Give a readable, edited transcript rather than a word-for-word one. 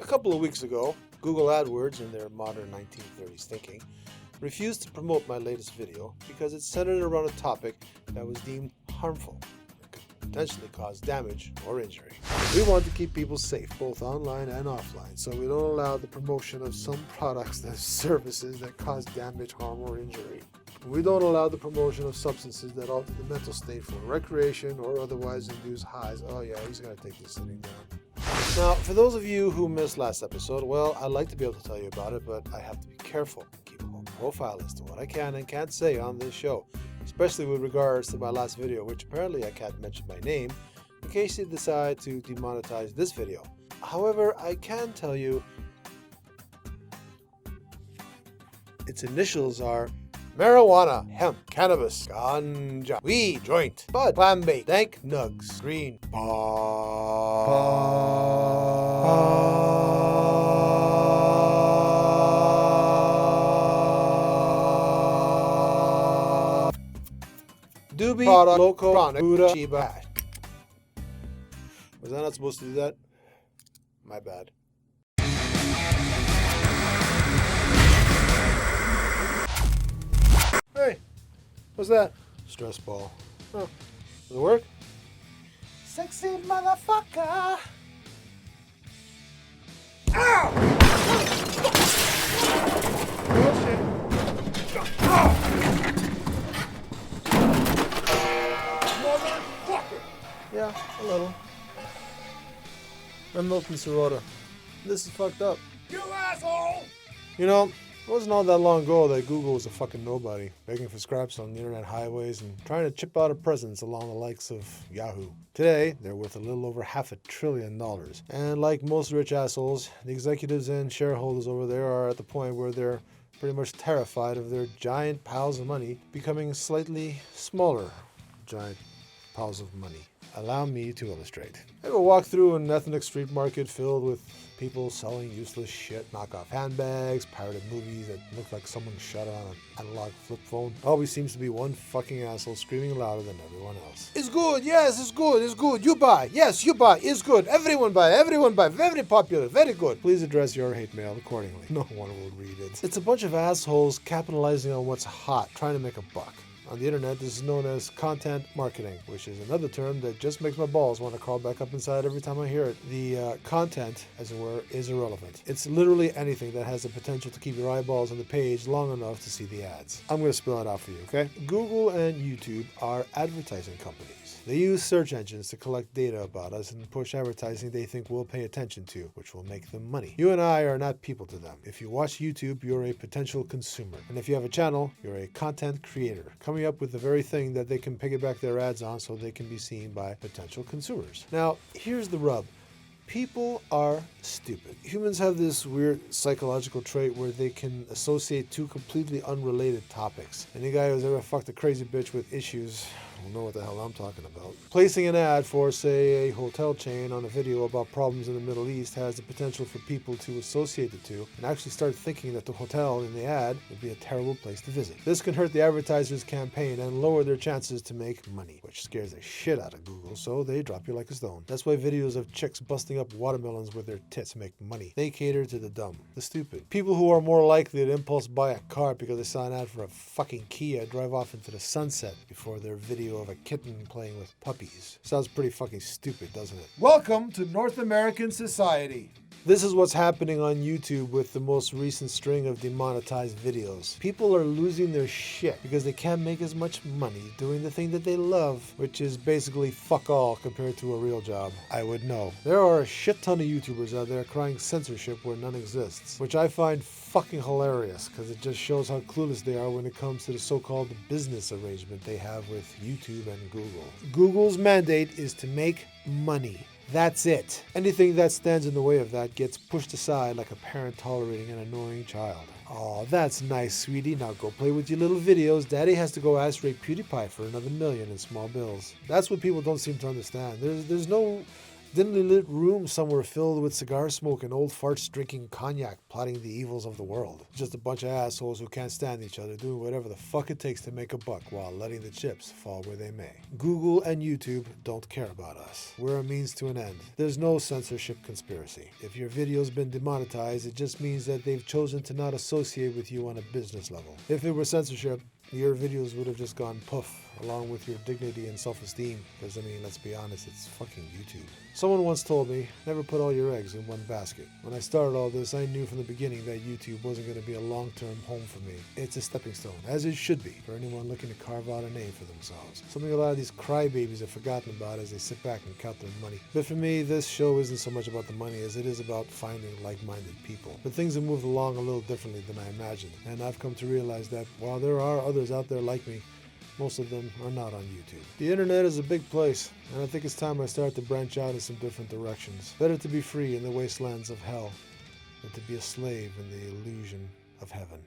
A couple of weeks ago, Google AdWords, in their modern 1930s thinking, refused to promote my latest video because it centered around a topic that was deemed harmful and could potentially cause damage or injury. We want to keep people safe, both online and offline, so we don't allow the promotion of some products and services that cause damage, harm, or injury. We don't allow the promotion of substances that alter the mental state for recreation or otherwise induce highs. Oh yeah, he's gonna take this sitting down. Now, for those of you who missed last episode, well, I'd like to be able to tell you about it, but I have to be careful and keep a low profile as to what I can and can't say on this show, especially with regards to my last video, which apparently I can't mention by name, in case you decide to demonetize this video. However, I can tell you its initials are marijuana, hemp, cannabis, ganja, weed, joint, bud, clam-bait, dank, nugs, green, Doobie, product, loco, chronic, Buddha, Shiba. Was I not supposed to do that? My bad. Hey, what's that? Stress ball. Oh, does it work? Sexy motherfucker! Ow! Oh shit! Motherfucker! Yeah, a little. I'm milking Sirota. This is fucked up. You asshole! You know, it wasn't all that long ago that Google was a fucking nobody, begging for scraps on the internet highways and trying to chip out a presence along the likes of Yahoo. Today, they're worth a little over $500 billion. And like most rich assholes, the executives and shareholders over there are at the point where they're pretty much terrified of their giant piles of money becoming slightly smaller giant piles of money. Allow me to illustrate. Ever walk through an ethnic street market filled with people selling useless shit, knockoff handbags, pirated movies that look like someone shot on an analog flip phone? Always seems to be one fucking asshole screaming louder than everyone else. It's good, yes, it's good, it's good. You buy, yes, you buy, it's good. Everyone buy, very popular, very good. Please address your hate mail accordingly. No one will read it. It's a bunch of assholes capitalizing on what's hot, trying to make a buck. On the internet, this is known as content marketing, which is another term that just makes my balls want to crawl back up inside every time I hear it. The content, as it were, is irrelevant. It's literally anything that has the potential to keep your eyeballs on the page long enough to see the ads. I'm going to spell it out for you, okay? Google and YouTube are advertising companies. They use search engines to collect data about us and push advertising they think we'll pay attention to, which will make them money. You and I are not people to them. If you watch YouTube, you're a potential consumer. And if you have a channel, you're a content creator, coming up with the very thing that they can piggyback their ads on so they can be seen by potential consumers. Now, here's the rub. People are stupid. Humans have this weird psychological trait where they can associate two completely unrelated topics. Any guy who's ever fucked a crazy bitch with issues will know what the hell I'm talking about. Placing an ad for, say, a hotel chain on a video about problems in the Middle East has the potential for people to associate the two and actually start thinking that the hotel in the ad would be a terrible place to visit. This can hurt the advertiser's campaign and lower their chances to make money, which scares the shit out of Google, so they drop you like a stone. That's why videos of chicks busting up watermelons with their tits make money. They cater to the dumb, the stupid. People who are more likely to impulse buy a car because they saw an ad for a fucking Kia drive off into the sunset before their video of a kitten playing with puppies. Sounds pretty fucking stupid, doesn't it? Welcome to North American society. This is what's happening on YouTube with the most recent string of demonetized videos. People are losing their shit because they can't make as much money doing the thing that they love, which is basically fuck all compared to a real job. I would know. There are a shit ton of YouTubers out there crying censorship where none exists, which I find fucking hilarious because it just shows how clueless they are when it comes to the so-called business arrangement they have with YouTube and Google. Google's mandate is to make money. That's it. Anything that stands in the way of that gets pushed aside like a parent tolerating an annoying child. Oh, that's nice, sweetie. Now go play with your little videos. Daddy has to go ask Ray PewDiePie for another $1 million in small bills. That's what people don't seem to understand. There's no dimly lit room somewhere filled with cigar smoke and old farts drinking cognac, plotting the evils of the world. Just a bunch of assholes who can't stand each other, doing whatever the fuck it takes to make a buck while letting the chips fall where they may. Google and YouTube don't care about us. We're a means to an end. There's no censorship conspiracy. If your video's been demonetized, it just means that they've chosen to not associate with you on a business level. If it were censorship, your videos would have just gone poof, along with your dignity and self-esteem. Because, I mean, let's be honest, it's fucking YouTube. Someone once told me, never put all your eggs in one basket. When I started all this, I knew from the beginning that YouTube wasn't going to be a long-term home for me. It's a stepping stone, as it should be, for anyone looking to carve out a name for themselves. Something a lot of these crybabies have forgotten about as they sit back and count their money. But for me, this show isn't so much about the money as it is about finding like-minded people. But things have moved along a little differently than I imagined, and I've come to realize that while there are others out there like me, most of them are not on YouTube. The internet is a big place, and I think it's time I start to branch out in some different directions. Better to be free in the wastelands of hell than to be a slave in the illusion of heaven.